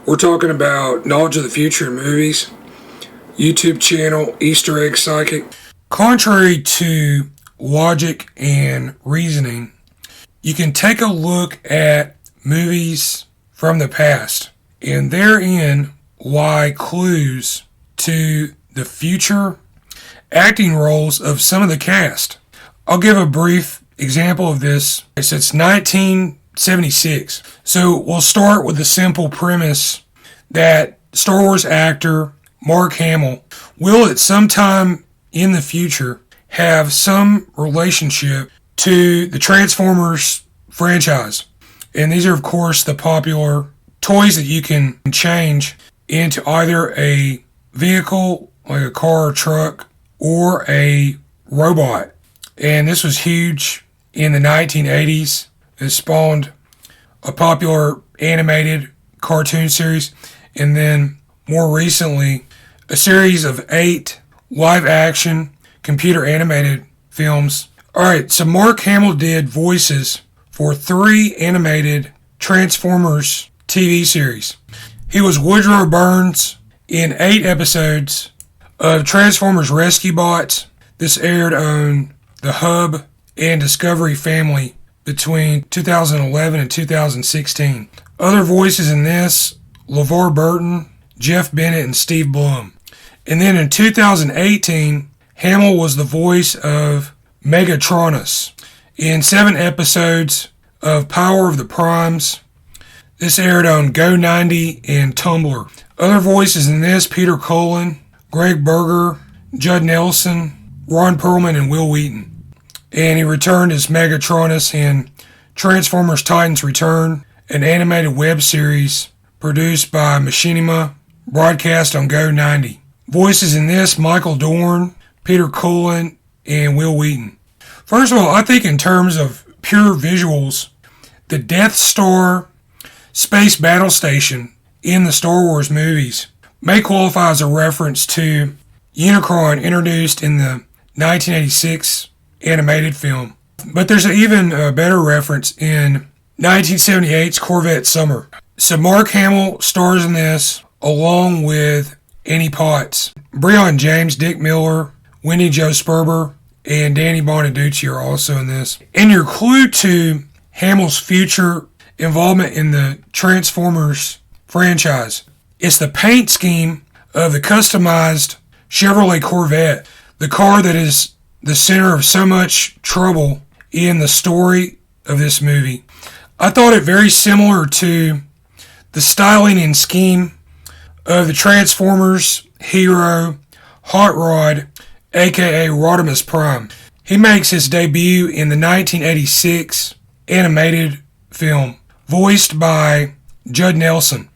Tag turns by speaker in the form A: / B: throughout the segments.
A: We're talking about knowledge of the future in movies, YouTube channel, Easter Egg Psychic. Contrary to logic and reasoning, you can take a look at movies from the past, and therein lie clues to the future acting roles of some of the cast. I'll give a brief example of this. It's 1976. So we'll start with the simple premise that Star Wars actor Mark Hamill will at some time in the future have some relationship to the Transformers franchise. And these are, of course, the popular toys that you can change into either a vehicle, like a car or truck, or a robot. And this was huge in the 1980s. It spawned a popular animated cartoon series, and then more recently, a series of 8 live-action computer animated films. Alright, so Mark Hamill did voices for 3 animated Transformers TV series. He was Woodrow Burns in 8 episodes of Transformers Rescue Bots. This aired on the Hub and Discovery Family between 2011 and 2016. Other voices in this, LeVar Burton, Jeff Bennett, and Steve Blum. And then in 2018, Hamill was the voice of Megatronus in 7 episodes of Power of the Primes. This aired on Go90 and Tumblr. Other voices in this, Peter Cullen, Greg Berger, Judd Nelson, Ron Perlman, and Will Wheaton. And he returned as Megatronus in Transformers Titans Return, an animated web series produced by Machinima, broadcast on Go90. Voices in this, Michael Dorn, Peter Cullen, and Will Wheaton. First of all, I think in terms of pure visuals, the Death Star space battle station in the Star Wars movies may qualify as a reference to Unicron introduced in the 1986 animated film. But there's an even better reference in 1978's Corvette Summer. So Mark Hamill stars in this along with Annie Potts. Breon James, Dick Miller, Wendy Jo Sperber, and Danny Bonaducci are also in this. And your clue to Hamill's future involvement in the Transformers franchise is the paint scheme of the customized Chevrolet Corvette, the car that is the center of so much trouble in the story of this movie. I thought it very similar to the styling and scheme of the Transformers hero Hot Rod, aka Rodimus Prime. He makes his debut in the 1986 animated film, voiced by Judd Nelson.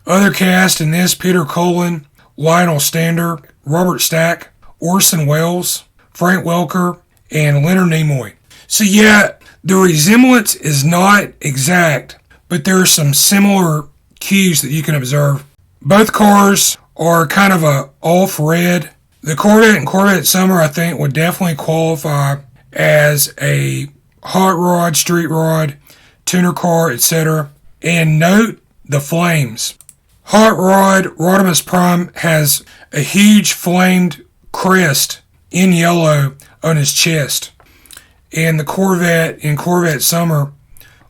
A: Other cast in this, Peter Cullen, Lionel Stander, Robert Stack, Orson Welles, Frank Welker, and Leonard Nimoy. So yeah, the resemblance is not exact, but there are some similar cues that you can observe. Both cars are kind of a off-red. The Corvette and Corvette Summer, I think, would definitely qualify as a hot rod, street rod, tuner car, etc. And note the flames. Hot Rod Rodimus Prime has a huge flamed crest in yellow on his chest. And the Corvette in Corvette Summer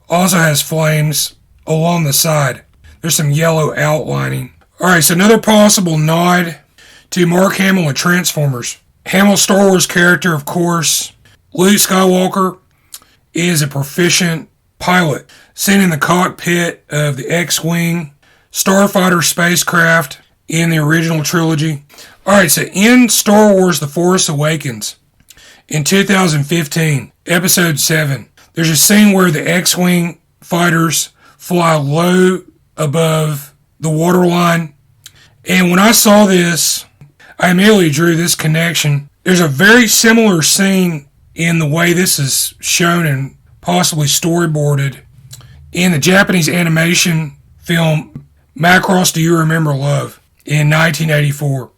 A: also has flames along the side. There's some yellow outlining. Alright, so another possible nod to Mark Hamill and Transformers. Hamill's Star Wars character, of course, Luke Skywalker, is a proficient pilot, seen in the cockpit of the X-Wing starfighter spacecraft in the original trilogy. Alright, so in Star Wars The Force Awakens, in 2015, Episode 7, there's a scene where the X-Wing fighters fly low above the waterline. And when I saw this, I immediately drew this connection. There's a very similar scene in the way this is shown and possibly storyboarded in the Japanese animation film Macross Do You Remember Love in 1984.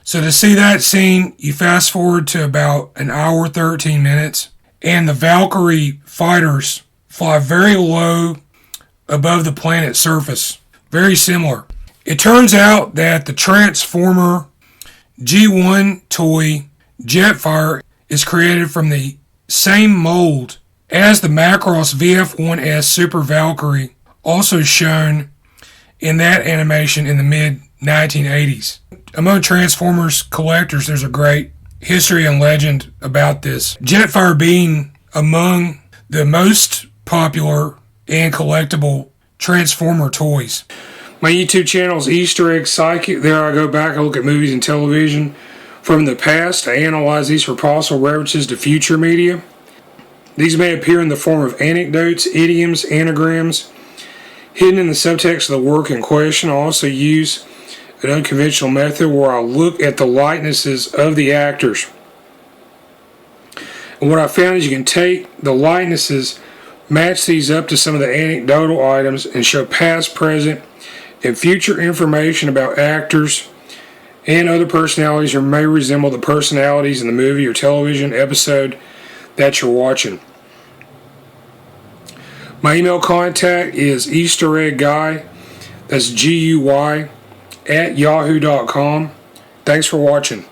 A: So to see that scene, you fast forward to about an hour, 13 minutes, and the Valkyrie fighters fly very low above the planet's surface. very similar. It turns out that the Transformer G1 toy Jetfire is created from the same mold as the Macross VF1S Super Valkyrie, also shown in that animation in the mid-1980s. Among Transformers collectors, there's a great history and legend about this. Jetfire being among the most popular and collectible Transformer toys. My YouTube channel is Easter Egg Psychic. There I go back, I look at movies and television from the past. I analyze these for possible references to future media. These may appear in the form of anecdotes, idioms, anagrams, hidden in the subtext of the work in question. I also use an unconventional method where I look at the likenesses of the actors. And what I found is you can take the likenesses, match these up to some of the anecdotal items, and show past, present, and future information about actors and other personalities who may resemble the personalities in the movie or television episode that you're watching. My email contact is eastereggguy, that's GUY, @yahoo.com. Thanks for watching.